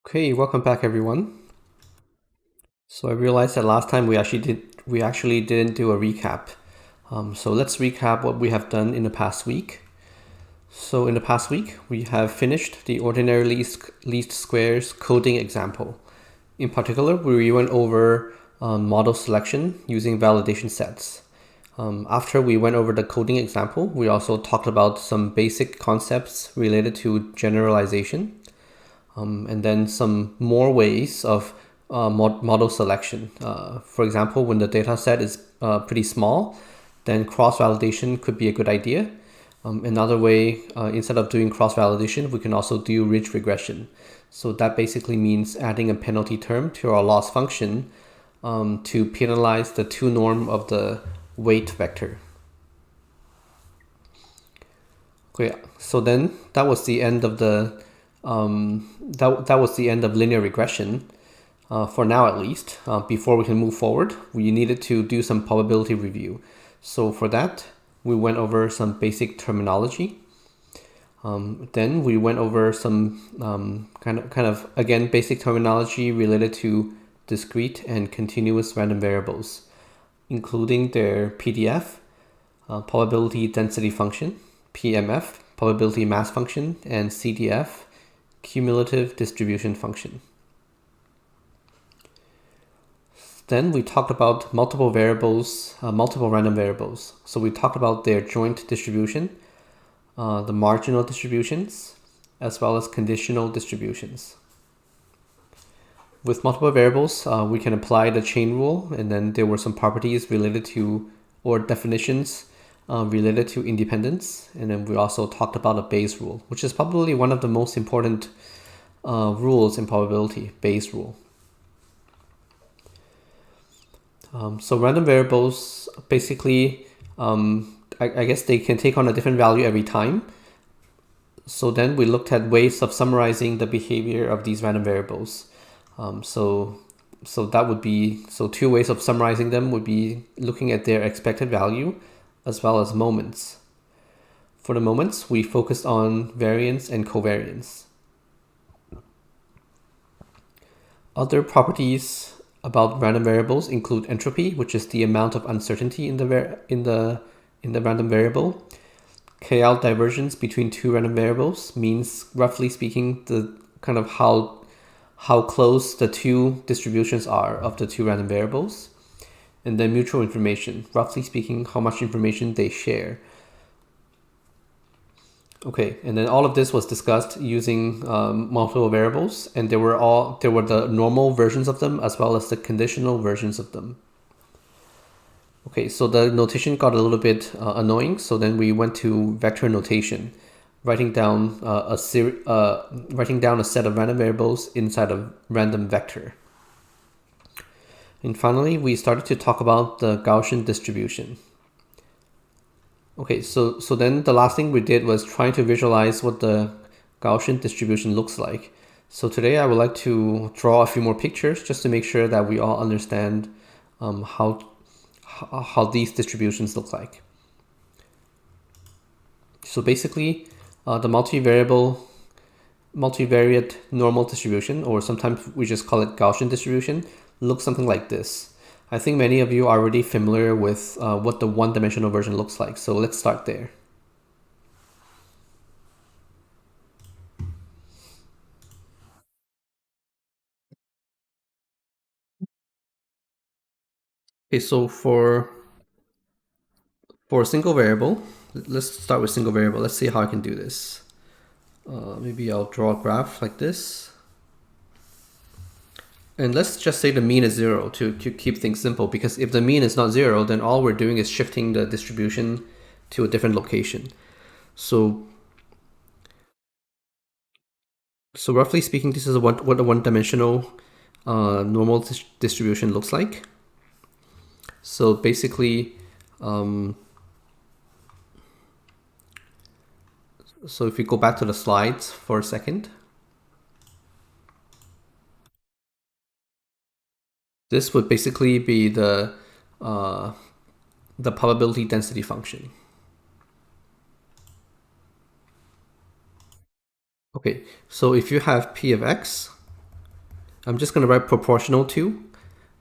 Okay, welcome back everyone. So I realized that last time we actually didn't do a recap. So let's recap what we have done in the past week. So in the past week, we have finished the ordinary least squares coding example. In particular, we went over model selection using validation sets. After we went over the coding example, we also talked about some basic concepts related to generalization. And then some more ways of model selection. For example, when the data set is pretty small, then cross-validation could be a good idea. Another way, instead of doing cross-validation, we can also do ridge regression. So that basically means adding a penalty term to our loss function to penalize the 2 norm of the weight vector. Okay, so then that was the end of the that was the end of linear regression, for now at least. Before we can move forward, we needed to do some probability review. So for that, we went over some basic terminology. Then we went over some kind of again basic terminology related to discrete and continuous random variables, including their PDF, probability density function, PMF, probability mass function, and CDF, cumulative distribution function. Then we talked about multiple variables, multiple random variables. So we talked about their joint distribution, the marginal distributions, as well as conditional distributions. With multiple variables, we can apply the chain rule, and then there were some properties related to, or definitions related to independence. And then we also talked about a Bayes rule, which is probably one of the most important rules in probability, Bayes rule. So random variables, basically, I guess they can take on a different value every time. So then we looked at ways of summarizing the behavior of these random variables. So that would be, so 2 ways of summarizing them would be looking at their expected value as well as moments. For the moments, we focused on variance and covariance. Other properties about random variables include entropy, which is the amount of uncertainty in the random variable. K-out divergence between 2 random variables means, roughly speaking, the kind of how close the 2 distributions are of the 2 random variables. And then mutual information, roughly speaking, how much information they share. Okay, and then all of this was discussed using multiple variables, and there were the normal versions of them as well as the conditional versions of them. Okay, so the notation got a little bit annoying, so then we went to vector notation, writing down a set of random variables inside a random vector. And finally, we started to talk about the Gaussian distribution. Okay, so then the last thing we did was trying to visualize what the Gaussian distribution looks like. So today I would like to draw a few more pictures just to make sure that we all understand how these distributions look like. So basically, the multivariate normal distribution, or sometimes we just call it Gaussian distribution, looks something like this. I think many of you are already familiar with what the one-dimensional version looks like, so let's start there. Okay, so for a single variable, let's start with single variable. Let's see how I can do this. Maybe I'll draw a graph like this. And let's just say the mean is 0 to keep things simple, because if the mean is not 0, then all we're doing is shifting the distribution to a different location. So roughly speaking, this is what a one-dimensional normal distribution looks like. So basically, so if we go back to the slides for a second, this would basically be the probability density function. Okay, so if you have p of x, I'm just going to write proportional to,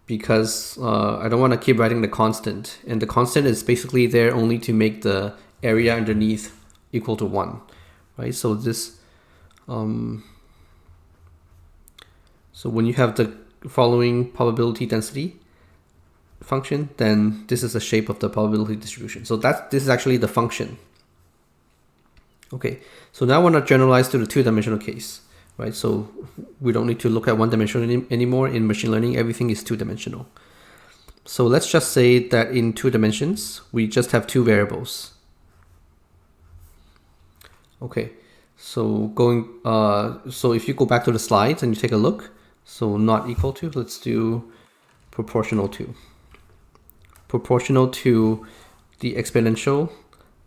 because I don't want to keep writing the constant. And the constant is basically there only to make the area underneath equal to 1, right? So this, so when you have the following probability density function, then this is the shape of the probability distribution. So this is actually the function. Okay, so now I want to generalize to the two-dimensional case, right? So we don't need to look at one dimension anymore. In machine learning, everything is two-dimensional. So let's just say that in 2 dimensions, we just have 2 variables. Okay, so so if you go back to the slides and you take a look, so not equal to, let's do proportional to. Proportional to the exponential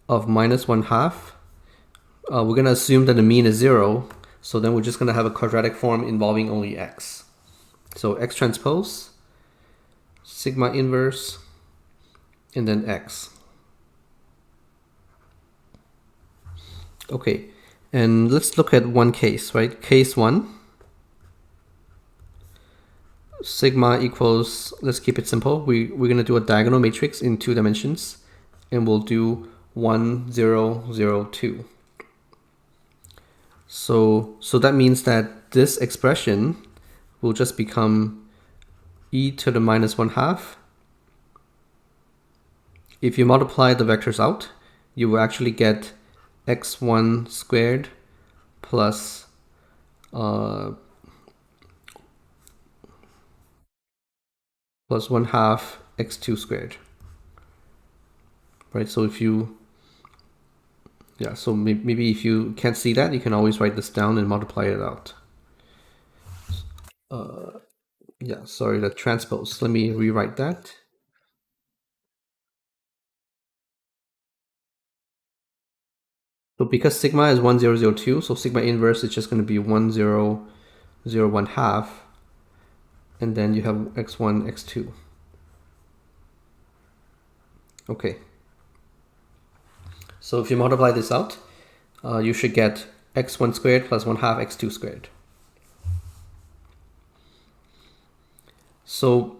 of -1/2. We're going to assume that the mean is 0. So then we're just going to have a quadratic form involving only x. So x transpose, sigma inverse, and then x. Okay, and let's look at one case, right? Case 1. Sigma equals, let's keep it simple. We're going to do a diagonal matrix in 2 dimensions, and we'll do 1, 0, 0, 2. So that means that this expression will just become e to the -1/2. If you multiply the vectors out, you will actually get x1 squared plus plus 1/2 x2 squared. Right, so if you, yeah, so maybe if you can't see that, you can always write this down and multiply it out. Yeah, sorry, the transpose. Let me rewrite that. So because sigma is 1, 0, 0, 2, so sigma inverse is just going to be 1, 0, 0, 1/2. And then you have x1, x2. Okay. So if you multiply this out, you should get x1 squared plus 1/2 x2 squared. So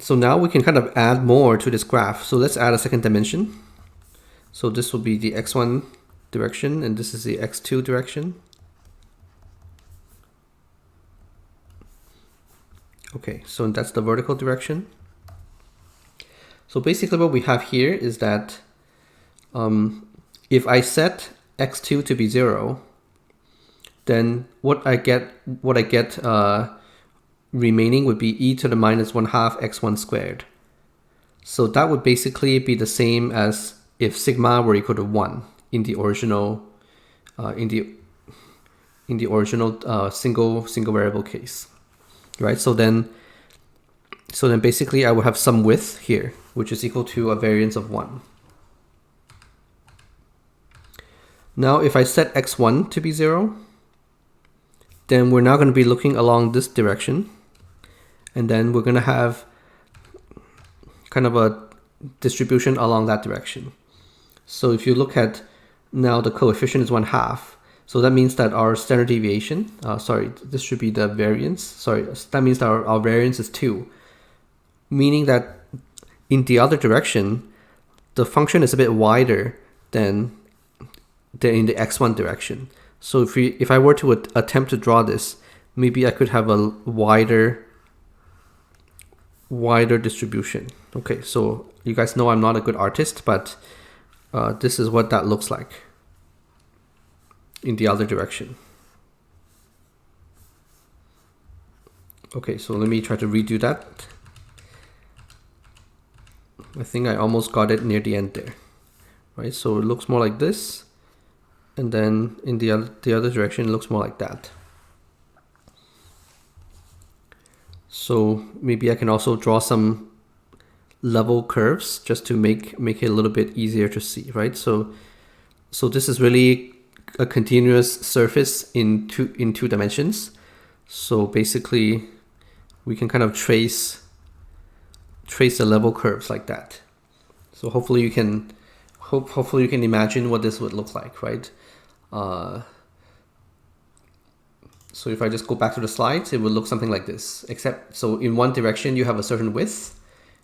now we can kind of add more to this graph. So let's add a second dimension. So this will be the x1 direction, and this is the x2 direction. Okay, so that's the vertical direction. So basically what we have here is that if I set x2 to be 0, then what I get remaining would be e to the -1/2 x1 squared. So that would basically be the same as if sigma were equal to 1 in the original single variable case, right? So then basically I will have some width here, which is equal to a variance of 1. Now if I set x1 to be 0, then we're now going to be looking along this direction, and then we're going to have kind of a distribution along that direction. So if you look at now, the coefficient is 1/2. So that means that our standard deviation, this should be the variance. That means that our variance is 2, meaning that in the other direction, the function is a bit wider than in the x1 direction. So if I were to attempt to draw this, maybe I could have a wider distribution. Okay, so you guys know I'm not a good artist, but this is what that looks like in the other direction. Okay, so let me try to redo that. I think I almost got it near the end there, right? So it looks more like this, and then in the other direction, it looks more like that. So maybe I can also draw some level curves just to make it a little bit easier to see, right? So this is really a continuous surface in two dimensions. So basically, we can kind of trace the level curves like that. So hopefully you can imagine what this would look like, right? So if I just go back to the slides, it would look something like this, except so in one direction you have a certain width,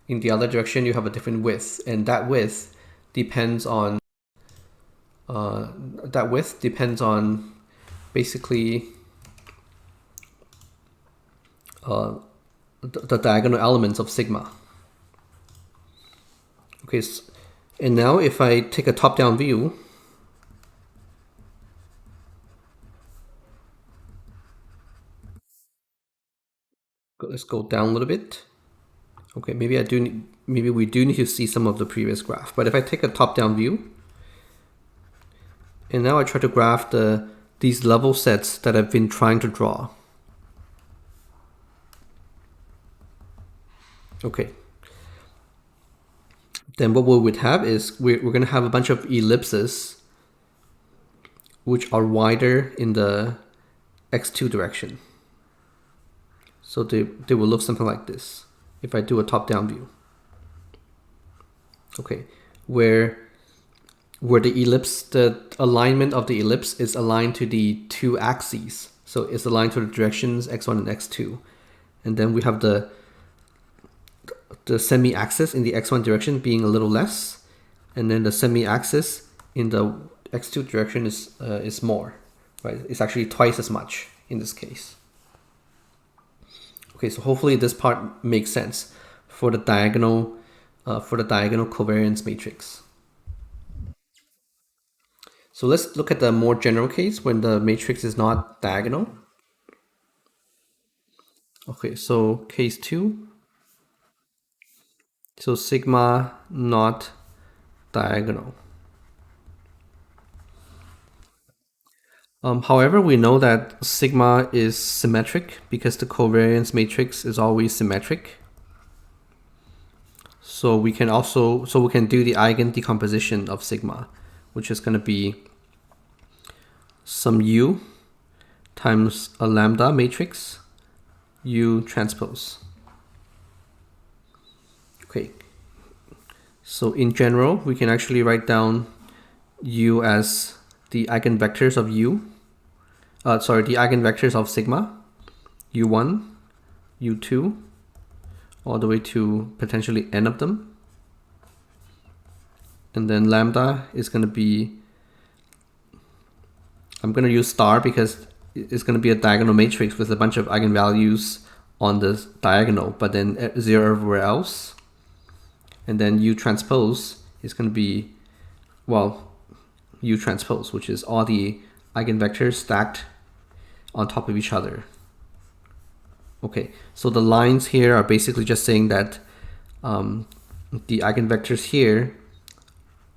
in the other direction you have a different width, and that width depends on basically the diagonal elements of sigma. Okay, and now if I take a top-down view, let's go down a little bit. Okay, maybe we do need to see some of the previous graph. But if I take a top-down view, and now I try to graph these level sets that I've been trying to draw. Okay. Then what we would have is we're going to have a bunch of ellipses which are wider in the x2 direction. So they will look something like this if I do a top-down view. Okay, where the ellipse, the alignment of the ellipse is aligned to the two axes. So it's aligned to the directions x1 and x2. And then we have the semi-axis in the x1 direction being a little less, and then the semi-axis in the x2 direction is more, right? It's actually twice as much in this case. Okay, so hopefully this part makes sense for the diagonal covariance matrix. So let's look at the more general case when the matrix is not diagonal. Okay, so case 2. So sigma not diagonal. However, we know that sigma is symmetric because the covariance matrix is always symmetric. So we can do the Eigen decomposition of sigma, which is going to be some u times a lambda matrix u transpose. Okay. So in general, we can actually write down u as the eigenvectors of the eigenvectors of sigma, u1, u2, all the way to potentially n of them. And then lambda is going to be, I'm going to use star because it's going to be a diagonal matrix with a bunch of eigenvalues on the diagonal, but then 0 everywhere else. And then u transpose is going to be, well, u transpose, which is all the eigenvectors stacked on top of each other. Okay, so the lines here are basically just saying that the eigenvectors here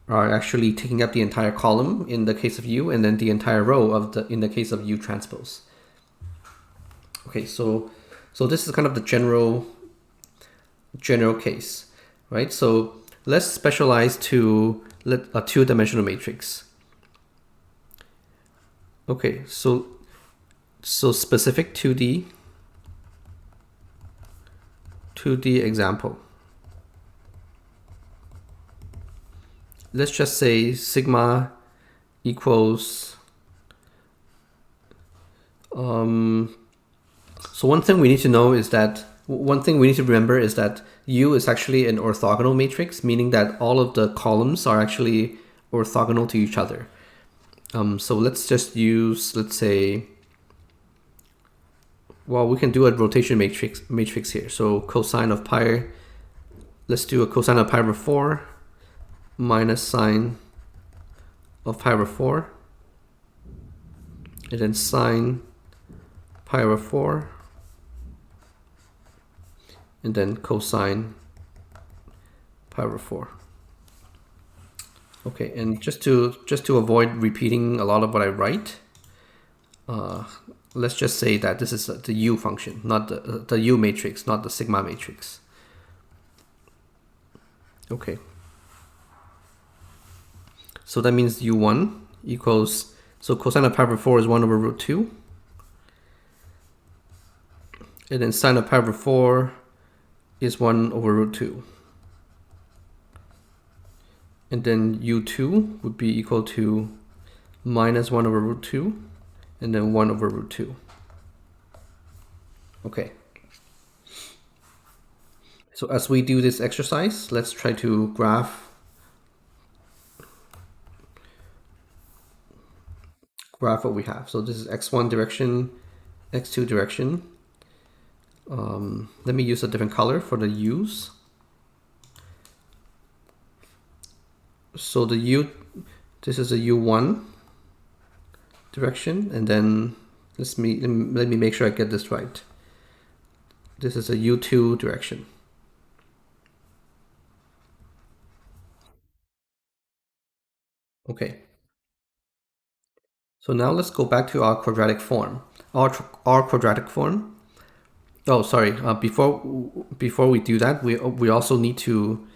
are actually taking up the entire column in the case of u, and then the entire row in the case of u transpose. Okay, so this is kind of the general case, right? So let's specialize to a two-dimensional matrix. Okay, so specific 2D example. Let's just say sigma equals so one thing we need to remember is that U is actually an orthogonal matrix, meaning that all of the columns are actually orthogonal to each other. So let's just use, let's say, well, we can do a rotation matrix here. So cosine of pi, let's do a cosine of pi over 4 minus sine of pi over 4, and then sine pi over 4, and then cosine pi over 4. Okay, and just to avoid repeating a lot of what I write, let's just say that this is the U function, not the U matrix, not the sigma matrix. Okay. So that means U1 equals, so cosine of pi over 4 is 1 over root 2. And then sine of pi over 4 is 1 over root 2. And then U2 would be equal to minus 1 over root 2, and then 1 over root 2. Okay. So as we do this exercise, let's try to graph what we have. So this is x1 direction, x2 direction. Let me use a different color for the u's. So the u, this is a u1 direction, and then let me make sure I get this right. This is a u2 direction. Okay. So now let's go back to our quadratic form. Our quadratic form. Oh, sorry. Before we do that, we also need to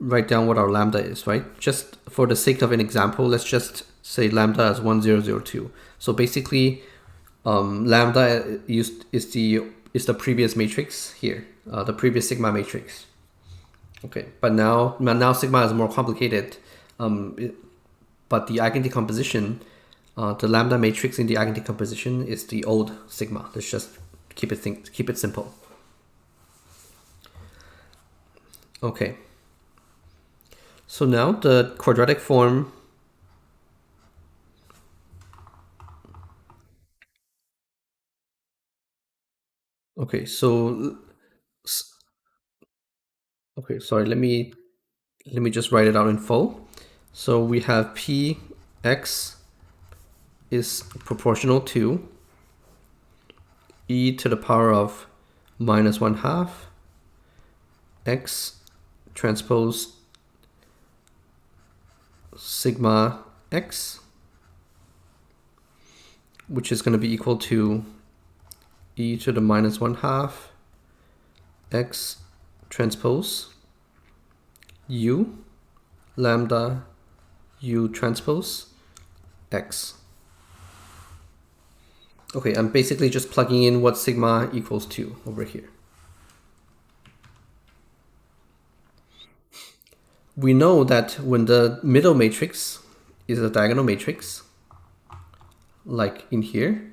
write down what our lambda is, right? Just for the sake of an example, let's just say lambda is 1002. So basically, lambda is the previous matrix here, the previous sigma matrix. Okay, but now sigma is more complicated. But the eigen decomposition, the lambda matrix in the eigen decomposition is the old sigma. Let's just keep it simple. Okay. So now the quadratic form. Okay, so sorry, let me just write it out in full. So we have px is proportional to e to the power of minus 1/2 x transpose sigma x, which is going to be equal to e to the minus 1/2 x transpose u lambda u transpose x. Okay, I'm basically just plugging in what sigma equals to over here. We know that when the middle matrix is a diagonal matrix, like in here,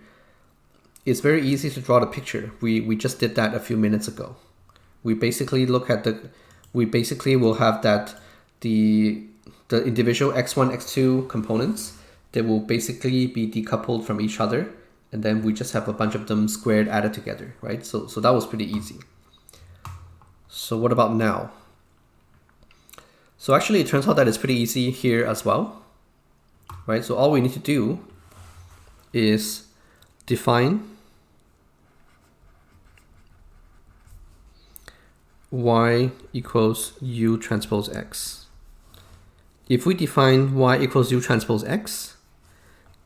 it's very easy to draw the picture. We just did that a few minutes ago. We basically will have that the individual x1, x2 components, they will basically be decoupled from each other, and then we just have a bunch of them squared added together, right? So that was pretty easy. So what about now? So actually it turns out that it's pretty easy here as well, right? So all we need to do is define y equals u transpose x. If we define y equals u transpose x,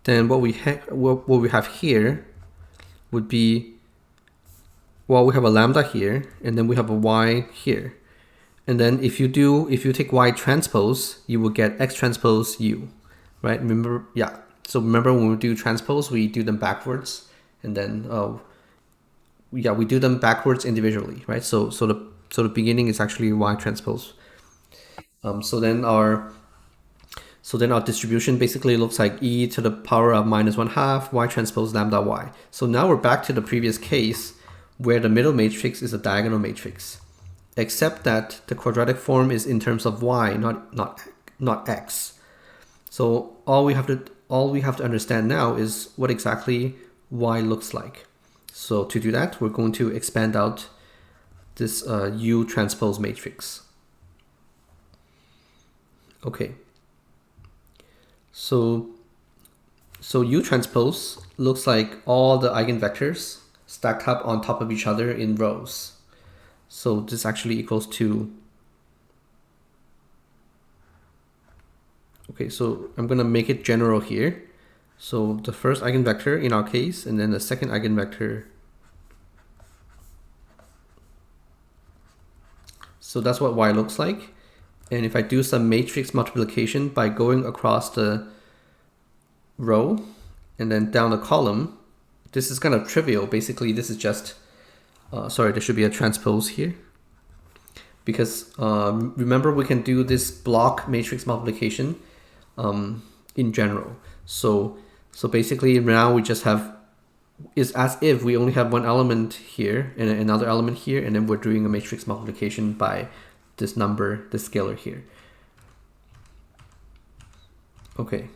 then what we have here would be, well, we have a lambda here, and then we have a y here. And then if you take y transpose, you will get x transpose u, right? Remember, yeah. So remember when we do transpose, we do them backwards, and then we do them backwards individually, right? So the beginning is actually y transpose. So then our distribution basically looks like e to the power of minus 1/2 y transpose lambda y. So now we're back to the previous case where the middle matrix is a diagonal matrix, except that the quadratic form is in terms of y, not x. So all we have to understand now is what exactly y looks like. So to do that, we're going to expand out this u transpose matrix. Okay. So u transpose looks like all the eigenvectors stacked up on top of each other in rows. So this actually equals to, okay, so I'm going to make it general here. So the first eigenvector in our case, and then the second eigenvector. So that's what y looks like. And if I do some matrix multiplication by going across the row and then down the column, this is kind of trivial. Basically, this is just, sorry, there should be a transpose here. Because remember, we can do this block matrix multiplication in general. So basically now we just have is as if we only have one element here and another element here, and then we're doing a matrix multiplication by this number, this scalar here. Okay.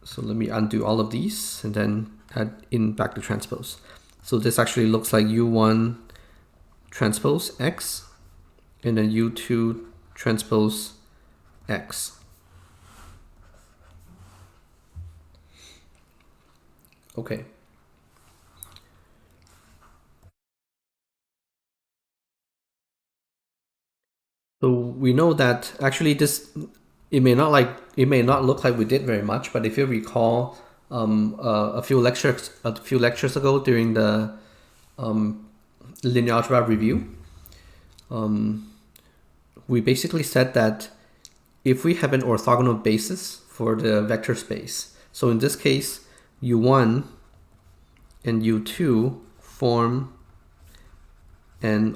So let me undo all of these and then add in back the transpose. So this actually looks like U1 transpose X and then U2 transpose X. Okay. So we know that actually this, it may not look like we did very much, but if you recall a few lectures ago during the linear algebra review, we basically said that if we have an orthogonal basis for the vector space, so in this case U1 and U2 form an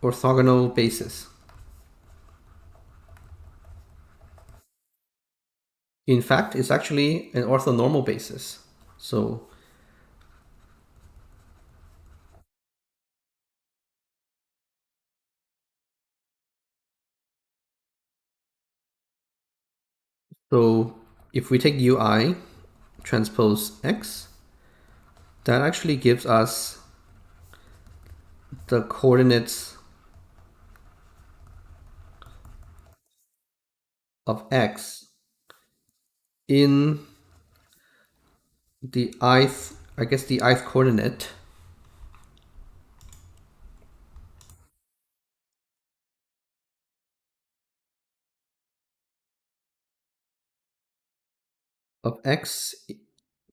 orthogonal basis. In fact, it's actually an orthonormal basis. So if we take Ui transpose X, that actually gives us the coordinates of X in the ith coordinate of X,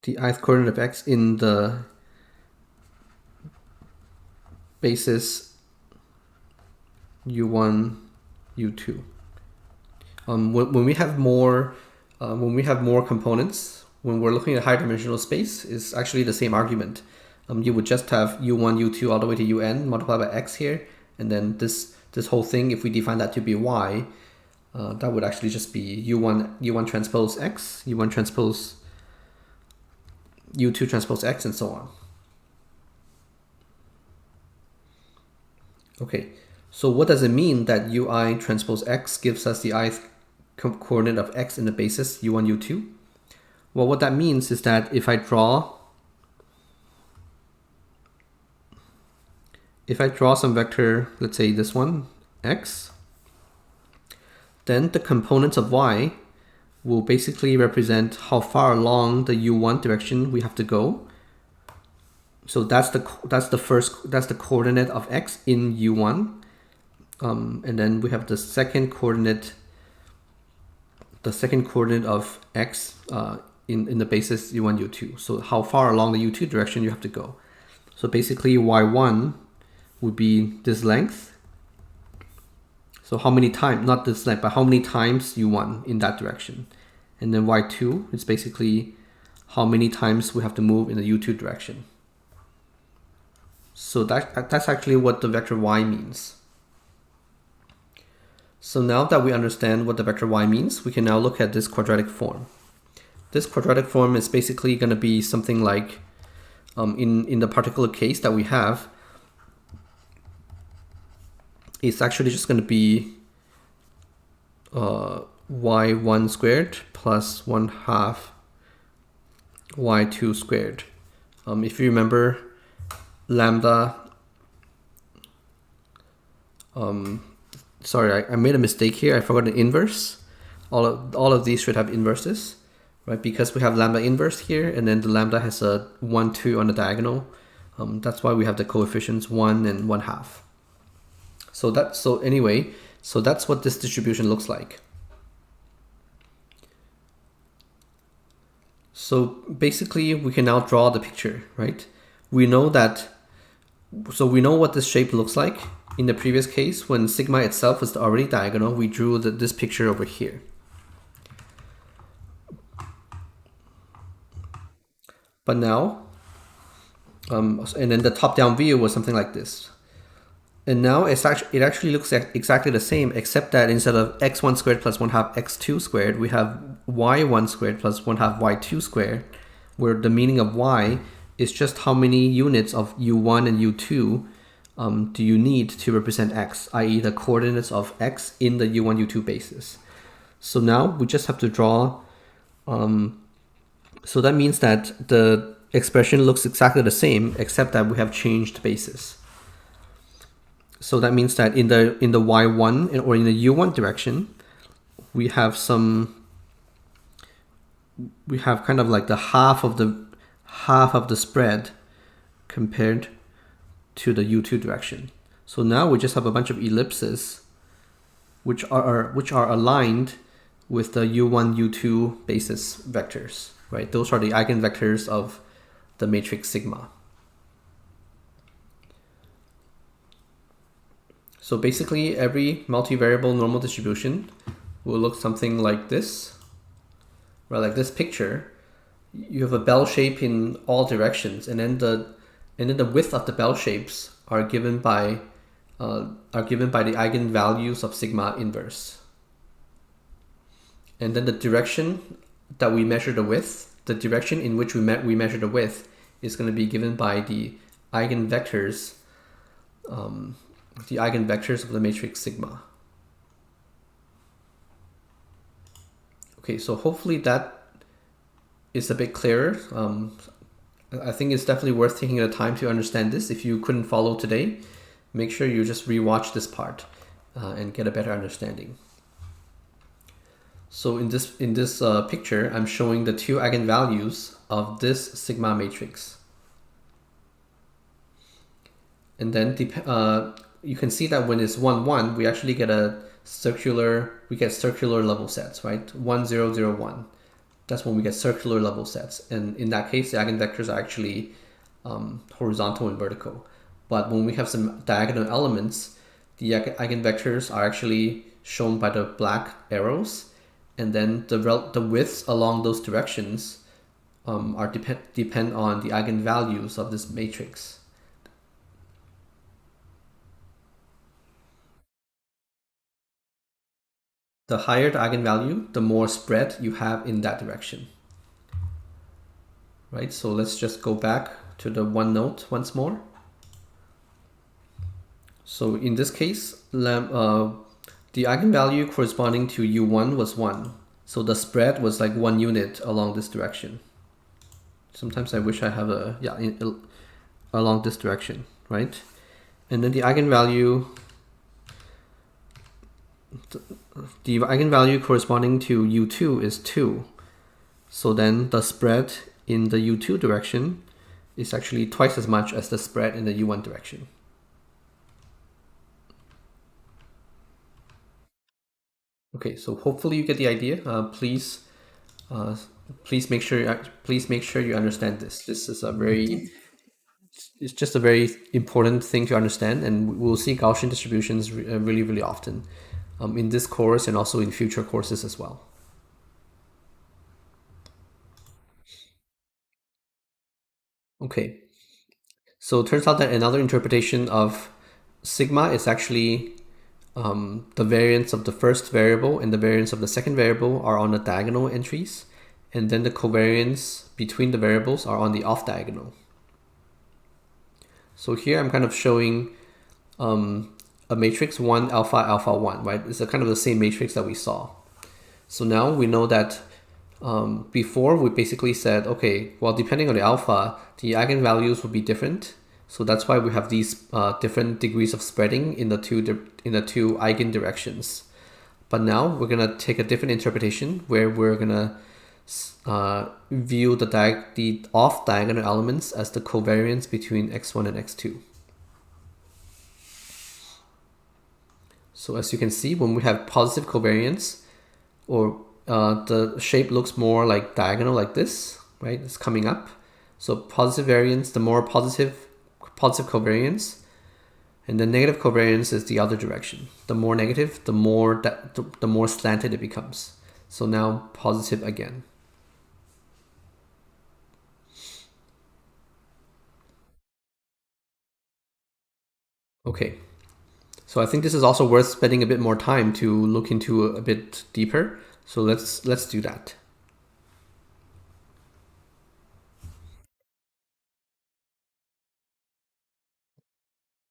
the ith coordinate of X in the basis U1, U2. When we have more components, when we're looking at high dimensional space, it's actually the same argument. You would just have U1, U2 all the way to UN multiplied by X here, and then this whole thing, if we define that to be Y, that would actually just be U1 transpose X, U1 transpose U2 transpose X, and so on. Okay, so what does it mean that Ui transpose X gives us the ith coordinate of X in the basis U1, U2? Well, what that means is that if I draw some vector, let's say this one, X, then the components of Y will basically represent how far along the U1 direction we have to go. So that's the coordinate of X in U1, and then we have the second coordinate of X in the basis U1, U2. So how far along the U2 direction you have to go. So basically Y1 would be this length. So how many times, not this length, but how many times U1 in that direction. And then Y2 is basically how many times we have to move in the U2 direction. So that's actually what the vector Y means. So now that we understand what the vector Y means, we can now look at this quadratic form. This quadratic form is basically going to be something like, in the particular case that we have, it's actually just going to be y1 squared plus 1/2 y2 squared. If you remember, lambda, sorry, I made a mistake here. I forgot an inverse. All of these should have inverses, right? Because we have lambda inverse here, and then the lambda has a 1, 2 on the diagonal. That's why we have the coefficients 1 and 1/2. So that's what this distribution looks like. So basically, we can now draw the picture, right? We know what this shape looks like. In the previous case, when sigma itself was already diagonal, we drew this picture over here. But now, and then the top-down view was something like this. And now it actually looks exactly the same, except that instead of x1 squared plus 1/2 x2 squared, we have y1 squared plus 1 half y2 squared, where the meaning of y is just how many units of u1 and u2 do you need to represent x, i.e. the coordinates of x in the u1, u2 basis. So now we just have to draw, so that means that the expression looks exactly the same, except that we have changed basis. So that means that in the y1 or in the u1 direction, we have kind of like the half of the spread compared to the u2 direction. So now we just have a bunch of ellipses which are aligned with the u1, u2 basis vectors, right? Those are the eigenvectors of the matrix sigma. So basically every multivariable normal distribution will look something like this, right? Like this picture. You have a bell shape in all directions, and then the width of the bell shapes are given by the eigenvalues of sigma inverse. And then the direction that we measure the width, the direction in which we measure the width, is going to be given by the eigenvectors of the matrix sigma. Okay, so hopefully that is a bit clearer. I think it's definitely worth taking the time to understand this. If you couldn't follow today, make sure you just rewatch this part and get a better understanding. So in this picture, I'm showing the two eigenvalues of this sigma matrix. And then you can see that when it's 1, 1, we actually get circular level sets, right? 1, 0, 0, 1. That's when we get circular level sets. And in that case, the eigenvectors are actually horizontal and vertical. But when we have some diagonal elements, the eigenvectors are actually shown by the black arrows. And then the widths along those directions depend on the eigenvalues of this matrix. The higher the eigenvalue, the more spread you have in that direction. Right, so let's just go back to the one note once more. So in this case, the eigenvalue corresponding to u1 was 1. So the spread was like 1 unit along this direction. Sometimes I wish I have along this direction, right? And then the eigenvalue corresponding to u2 is 2. So then the spread in the u2 direction is actually twice as much as the spread in the u1 direction. Okay, so hopefully you get the idea. Please make sure you understand this. This is it's just a very important thing to understand, and we'll see Gaussian distributions really, really often in this course and also in future courses as well. Okay, so it turns out that another interpretation of sigma is actually the variance of the first variable and the variance of the second variable are on the diagonal entries, and then the covariance between the variables are on the off diagonal. So here I'm kind of showing a matrix 1 alpha alpha 1, right? It's kind of the same matrix that we saw. So now we know that before we basically said, okay, well, depending on the alpha, the eigenvalues will be different. So that's why we have these different degrees of spreading in the two eigen directions. But now we're gonna take a different interpretation where we're gonna view the off diagonal elements as the covariance between x1 and x2. So as you can see, when we have positive covariance, or the shape looks more like diagonal like this, right? It's coming up. So positive variance, the more positive covariance, and the negative covariance is the other direction. The more negative, the more slanted it becomes. So now positive again. Okay, so I think this is also worth spending a bit more time to look into a bit deeper. So let's do that.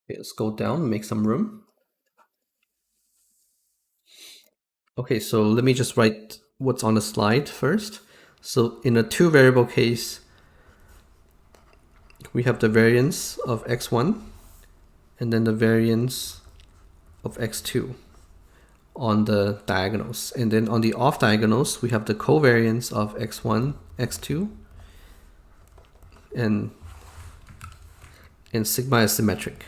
Okay, let's go down and make some room. Okay, so let me just write what's on the slide first. So in a two variable case, we have the variance of x1 and then the variance of x2 on the diagonals. And then on the off diagonals, we have the covariance of x1, x2, and sigma is symmetric.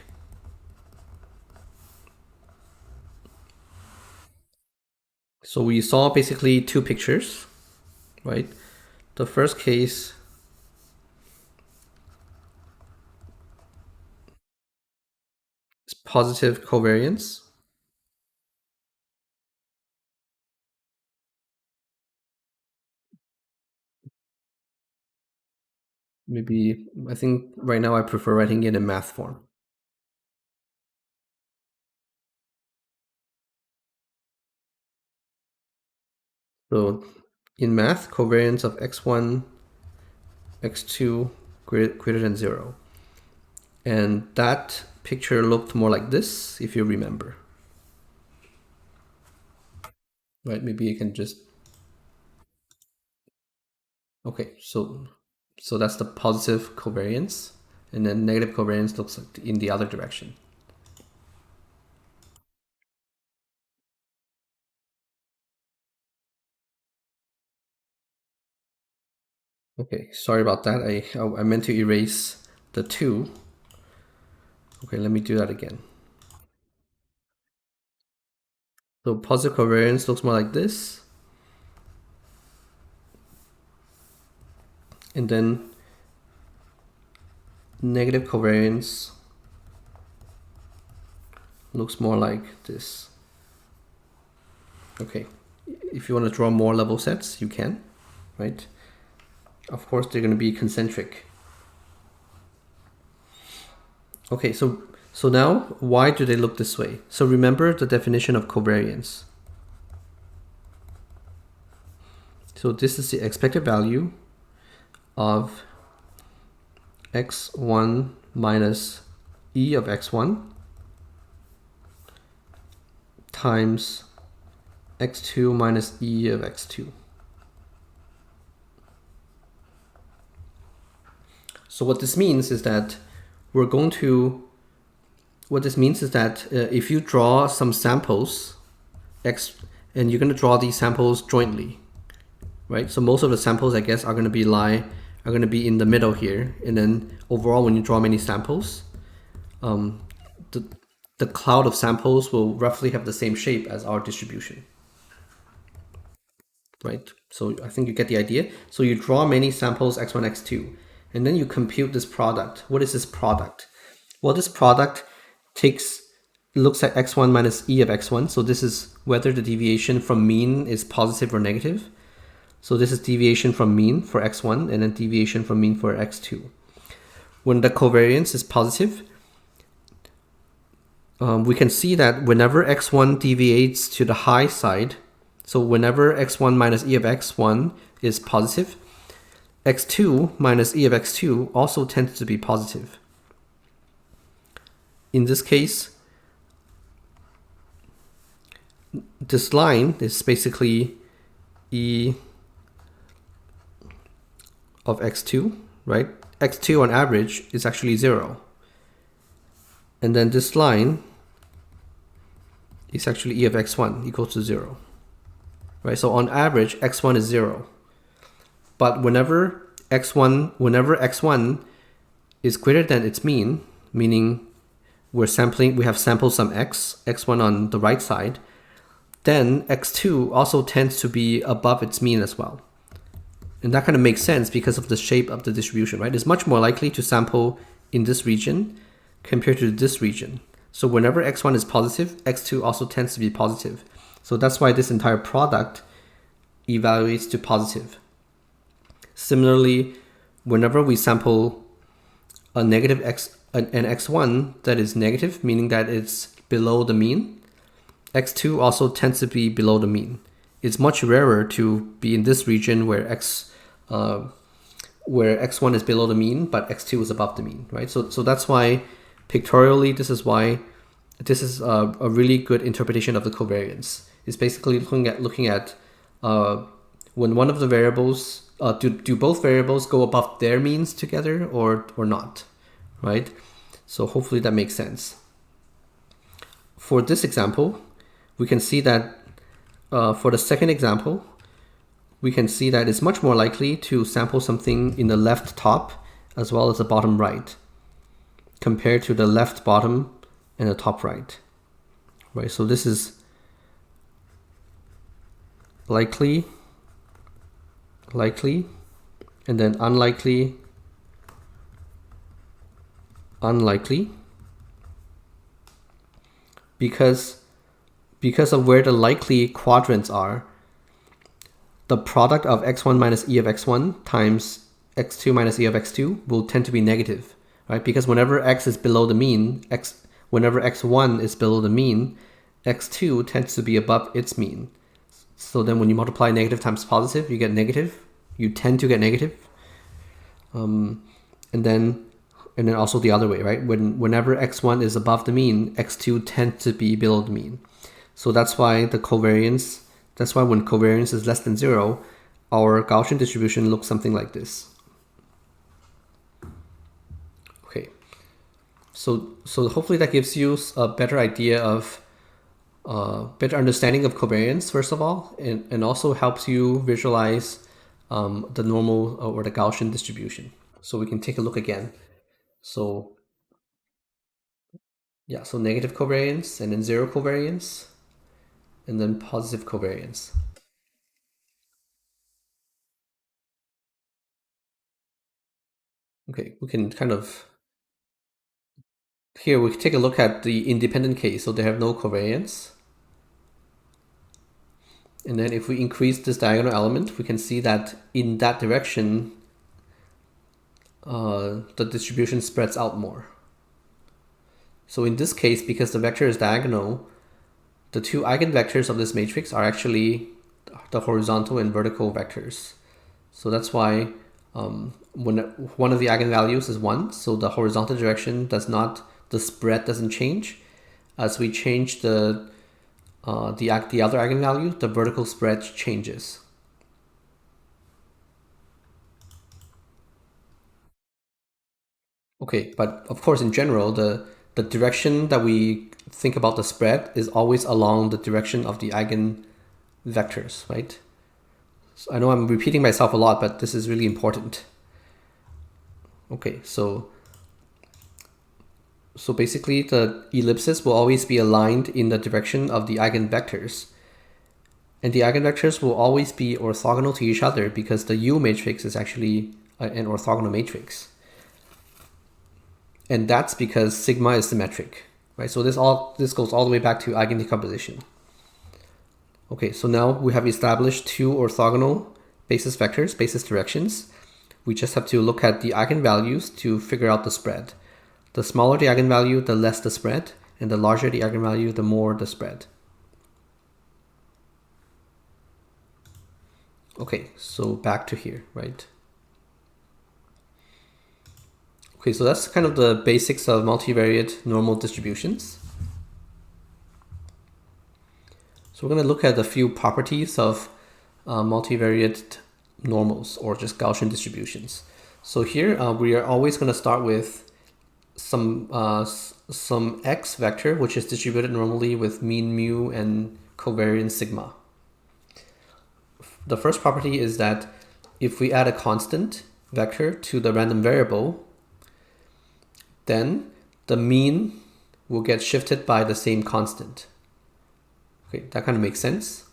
So we saw basically two pictures, right? The first case is positive covariance. Maybe, I think right now I prefer writing it in math form. So in math, covariance of x1, x2 greater than 0. And that picture looked more like this, if you remember. Right, maybe you can just... Okay, so that's the positive covariance, and then negative covariance looks like in the other direction. Okay, sorry about that. I meant to erase the 2. Okay, let me do that again. So positive covariance looks more like this. And then negative covariance looks more like this. Okay, if you want to draw more level sets, you can, right? Of course, they're going to be concentric. Okay, so now, why do they look this way? So remember the definition of covariance. So this is the expected value of x1 minus e of x1 times x2 minus e of x2. So what this means is that if you draw some samples, and you're going to draw these samples jointly, right? So most of the samples, I guess, are going to be in the middle here, and then overall, when you draw many samples, the cloud of samples will roughly have the same shape as our distribution, right? So I think you get the idea. So you draw many samples x1, x2, and then you compute this product. What is this product? Well, this product looks at x1 minus e of x1. So this is whether the deviation from mean is positive or negative. So this is deviation from mean for x1 and then deviation from mean for x2. When the covariance is positive, we can see that whenever x1 deviates to the high side, so whenever x1 minus e of x1 is positive, x2 minus e of x2 also tends to be positive. In this case, this line is basically e of x2, right? x2 on average is actually 0. And then this line is actually e of x1 equals to 0. Right? So on average, x1 is 0. But whenever x1 is greater than its mean, meaning we have sampled some x1 on the right side, then x2 also tends to be above its mean as well. And that kind of makes sense because of the shape of the distribution, right? It's much more likely to sample in this region compared to this region. So whenever x1 is positive, x2 also tends to be positive. So that's why this entire product evaluates to positive. Similarly, whenever we sample an x1 that is negative, meaning that it's below the mean, x2 also tends to be below the mean. it's much rarer to be in this region where where x1 is below the mean, but x2 is above the mean, right? So that's why pictorially, this is why this is a really good interpretation of the covariance. It's basically looking at when one of the variables, do both variables go above their means together or not, right? So hopefully that makes sense. For this example, we can see that for the second example, we can see that it's much more likely to sample something in the left top as well as the bottom right compared to the left bottom and the top right, right? So this is likely, and then unlikely, because of where the likely quadrants are. The product of x1 minus e of x1 times x2 minus e of x2 will tend to be negative, right? Because whenever x is below the mean, whenever x1 is below the mean, x2 tends to be above its mean. So then when you multiply negative times positive, you get negative. You tend to get negative. And then also the other way, right? Whenever x1 is above the mean, x2 tends to be below the mean. So that's why when covariance is less than 0, our Gaussian distribution looks something like this. Okay, so hopefully that gives you a better idea of, better understanding of covariance, first of all, and also helps you visualize the normal or the Gaussian distribution. So we can take a look again. So yeah, so negative covariance, and then 0 covariance, and then positive covariance. Okay, we can here we take a look at the independent case, so they have no covariance. And then if we increase this diagonal element, we can see that in that direction, the distribution spreads out more. So in this case, because the vector is diagonal, the two eigenvectors of this matrix are actually the horizontal and vertical vectors. So that's why when one of the eigenvalues is 1, so the horizontal direction the spread doesn't change. As we change the other eigenvalue, the vertical spread changes. Okay, but of course, in general, the direction that we think about the spread is always along the direction of the eigenvectors, right? So I know I'm repeating myself a lot, but this is really important. Okay, so basically the ellipses will always be aligned in the direction of the eigenvectors. And the eigenvectors will always be orthogonal to each other because the U matrix is actually an orthogonal matrix. And that's because sigma is symmetric, right? So this goes all the way back to eigen decomposition. Okay, so now we have established two orthogonal basis vectors, basis directions. We just have to look at the eigenvalues to figure out the spread. The smaller the eigenvalue, the less the spread, and the larger the eigenvalue, the more the spread. Okay, so back to here, right? Okay, so that's kind of the basics of multivariate normal distributions. So we're going to look at a few properties of multivariate normals, or just Gaussian distributions. So here we are always going to start with some x vector, which is distributed normally with mean mu and covariance sigma. The first property is that if we add a constant vector to the random variable, then the mean will get shifted by the same constant. Okay, that kind of makes sense.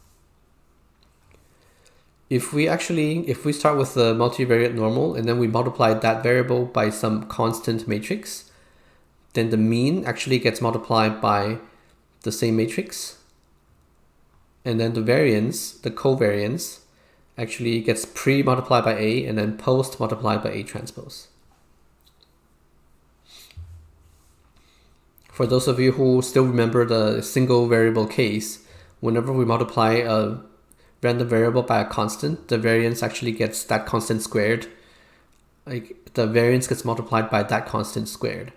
If we start with the multivariate normal and then we multiply that variable by some constant matrix, then the mean actually gets multiplied by the same matrix. And then the variance, the covariance, actually gets pre-multiplied by A and then post-multiplied by A transpose. For those of you who still remember the single variable case, whenever we multiply a random variable by a constant, the variance actually gets that constant squared. Like the variance gets multiplied by that constant squared.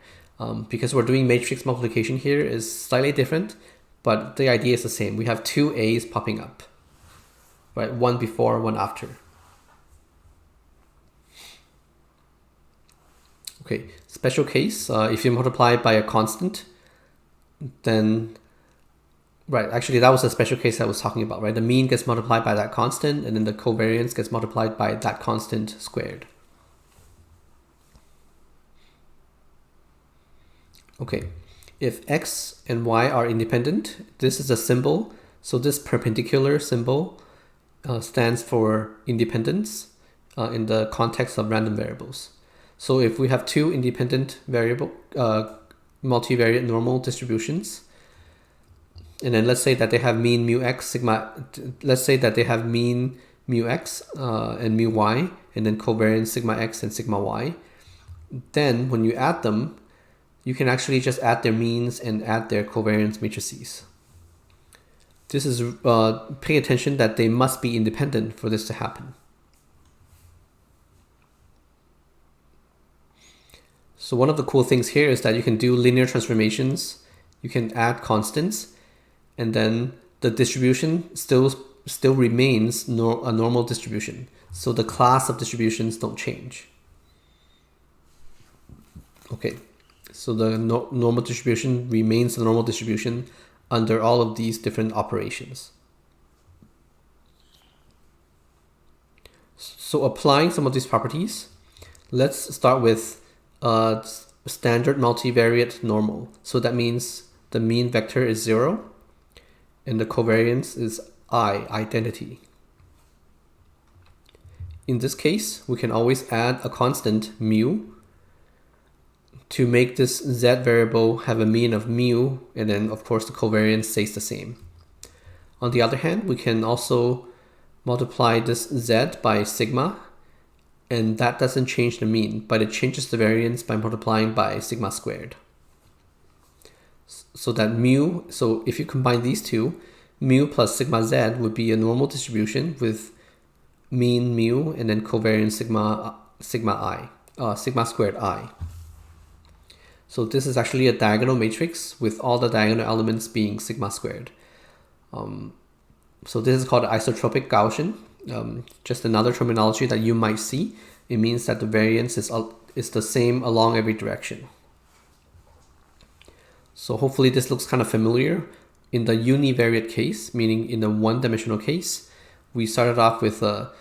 Because we're doing matrix multiplication here is slightly different, but the idea is the same. We have two A's popping up, right? One before, one after. Okay, special case, if you multiply by a constant, then, right, actually that was a special case I was talking about, right? The mean gets multiplied by that constant, and then the covariance gets multiplied by that constant squared. Okay, if x and y are independent, this is a symbol. So this perpendicular symbol stands for independence in the context of random variables. So if we have two independent multivariate normal distributions, and then let's say that they have mean mu x, sigma, let's say that they have mean mu x and mu y, and then covariance sigma x and sigma y, then when you add them, you can actually just add their means and add their covariance matrices. This is, pay attention that they must be independent for this to happen. So one of the cool things here is that you can do linear transformations, you can add constants, and then the distribution still remains a normal distribution. So the class of distributions don't change. Okay. So the normal distribution remains the normal distribution under all of these different operations. So applying some of these properties, let's start with standard multivariate normal. So that means the mean vector is 0 and the covariance is identity. In this case, we can always add a constant mu to make this z variable have a mean of mu, and then of course the covariance stays the same. On the other hand, we can also multiply this z by sigma, and that doesn't change the mean, but it changes the variance by multiplying by sigma squared. So that mu, so if you combine these two, mu plus sigma z would be a normal distribution with mean mu and then covariance sigma squared I. So this is actually a diagonal matrix with all the diagonal elements being sigma squared. So this is called isotropic Gaussian. Just another terminology that you might see. It means that the variance is the same along every direction. So hopefully this looks kind of familiar. In the univariate case, meaning in the one-dimensional case, we started off with a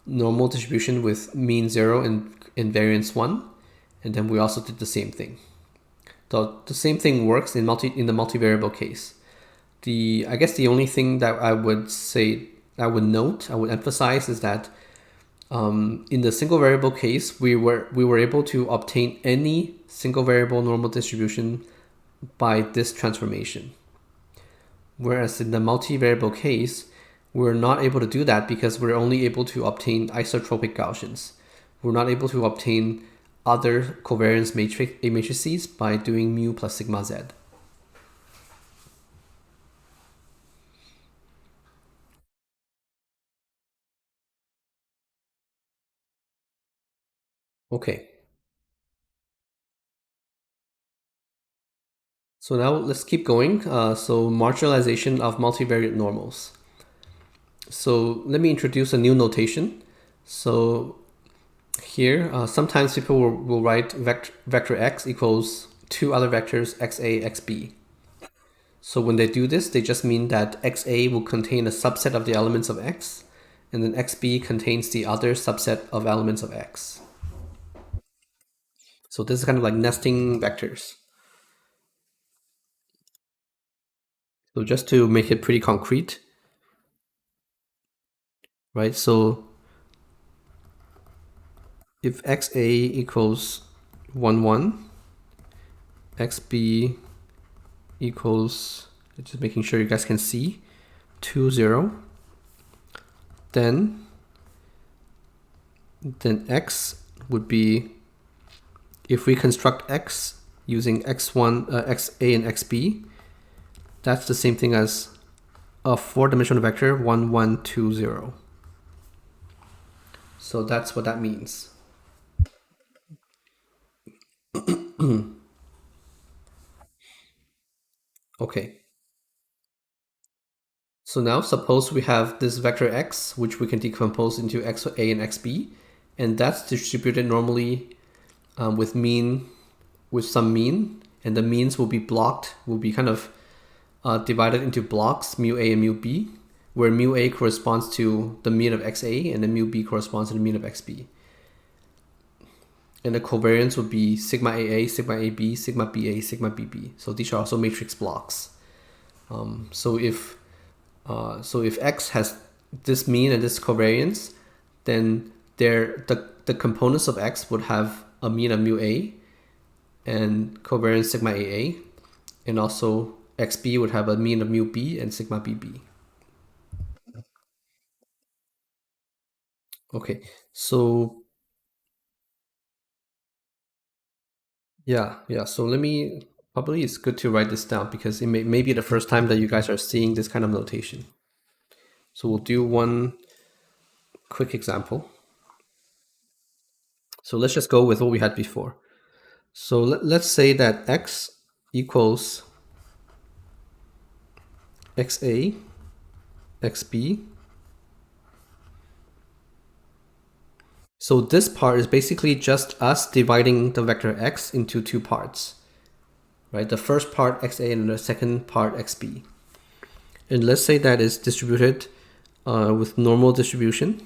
normal distribution with mean 0 and variance 1, and then we also did the same thing. The same thing works in the multivariable case. I guess the only thing that I would emphasize is that in the single variable case, we were able to obtain any single variable normal distribution by this transformation. Whereas in the multivariable case, we're not able to do that because we're only able to obtain isotropic Gaussians. We're not able to obtain other covariance matrices by doing mu plus sigma z. Okay. So now let's keep going. So marginalization of multivariate normals. So let me introduce a new notation. So here, sometimes people will write vector x equals two other vectors xa, xb. So when they do this, they just mean that xa will contain a subset of the elements of x, and then xb contains the other subset of elements of x. So this is kind of like nesting vectors. So just to make it pretty concrete, right? So if xa equals 1, 1, xb equals, just making sure you guys can see, 2, 0, then x would be, if we construct x using x1, xa and xb, that's the same thing as a 4-dimensional vector 1, 1, 2, 0. So that's what that means. Okay. So now suppose we have this vector x, which we can decompose into xa and xb, and that's distributed normally with some mean, and the means will be blocked, will be kind of divided into blocks, mu a and mu b, where mu a corresponds to the mean of xa, and then mu b corresponds to the mean of xb. And the covariance would be sigma AA, sigma AB, sigma BA, sigma BB. So these are also matrix blocks. So if X has this mean and this covariance, then the components of X would have a mean of mu A and covariance sigma AA, and also XB would have a mean of mu B and sigma BB. Okay, so yeah. So probably it's good to write this down because it may be the first time that you guys are seeing this kind of notation. So we'll do one quick example. So let's just go with what we had before. So let's say that X equals XA, XB. So this part is basically just us dividing the vector X into two parts, right? The first part XA and the second part XB. And let's say that is distributed with normal distribution.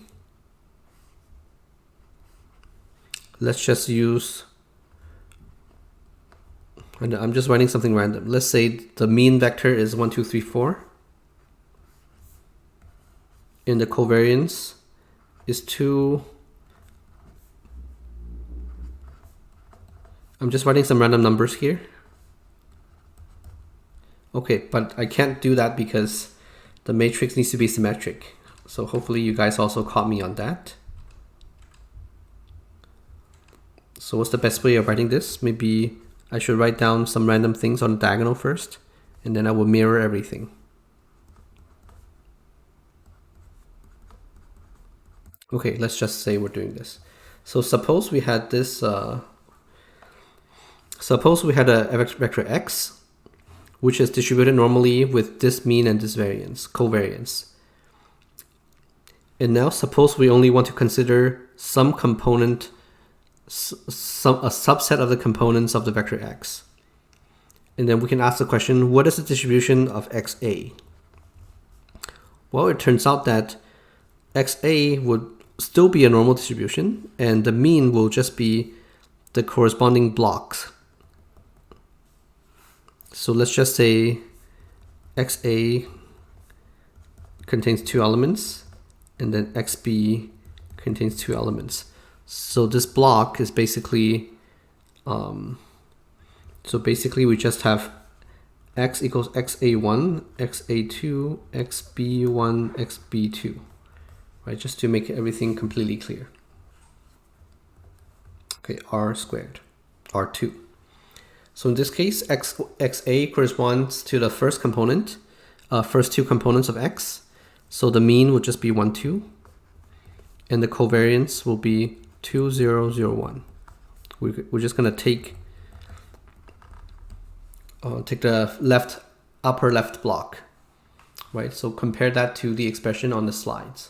Let's just use, and I'm just writing something random. Let's say the mean vector is 1, 2, 3, 4. And the covariance is 2. I'm just writing some random numbers here. Okay, but I can't do that because the matrix needs to be symmetric. So hopefully you guys also caught me on that. So what's the best way of writing this? Maybe I should write down some random things on the diagonal first, and then I will mirror everything. Okay, let's just say we're doing this. So suppose we had this, suppose we had a vector x, which is distributed normally with this mean and this covariance. And now suppose we only want to consider some component, a subset of the components of the vector x. And then we can ask the question, what is the distribution of xa? Well, it turns out that xa would still be a normal distribution, and the mean will just be the corresponding blocks. So let's just say xa contains 2 elements, and then xb contains 2 elements. So this block is basically, we just have x equals xa1, xa2, xb1, xb2, right? Just to make everything completely clear. Okay, r squared, r2. So in this case, xa corresponds to the first component, first 2 components of x. So the mean would just be 1, 2. And the covariance will be 2, 0, 0, 1. We're just going to take the upper left block, right? So compare that to the expression on the slides.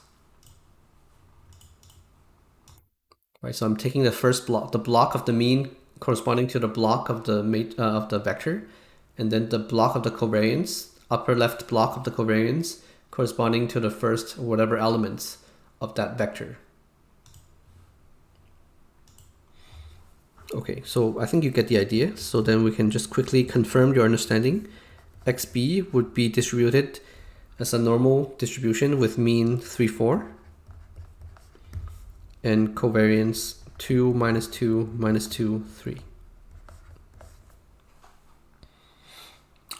Right, so I'm taking the first block, the block of the mean corresponding to the block of the vector, and then the block of the covariance, upper left block of the covariance, corresponding to the first whatever elements of that vector. Okay, so I think you get the idea. So then we can just quickly confirm your understanding. XB would be distributed as a normal distribution with mean 3, 4. And covariance 2, minus 2, minus 2, 3.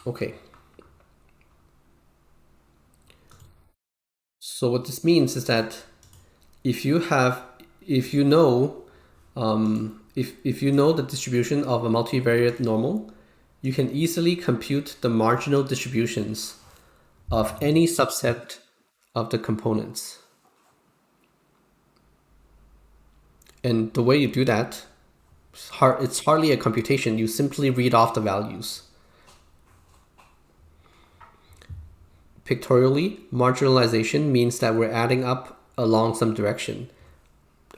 Okay. So what this means is that if you know the distribution of a multivariate normal, you can easily compute the marginal distributions of any subset of the components. And the way you do that, it's hardly a computation. You simply read off the values. Pictorially, marginalization means that we're adding up along some direction.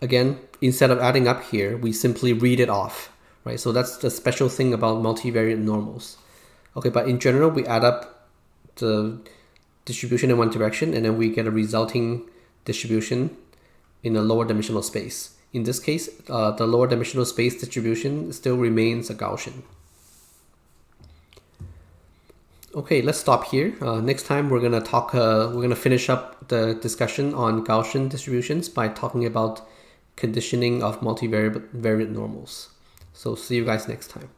Again, instead of adding up here, we simply read it off, right? So that's the special thing about multivariate normals. Okay, but in general, we add up the distribution in one direction, and then we get a resulting distribution in a lower dimensional space. In this case, the lower dimensional space distribution still remains a Gaussian. Okay, let's stop here. Next time we're gonna finish up the discussion on Gaussian distributions by talking about conditioning of multivariate normals. So see you guys next time.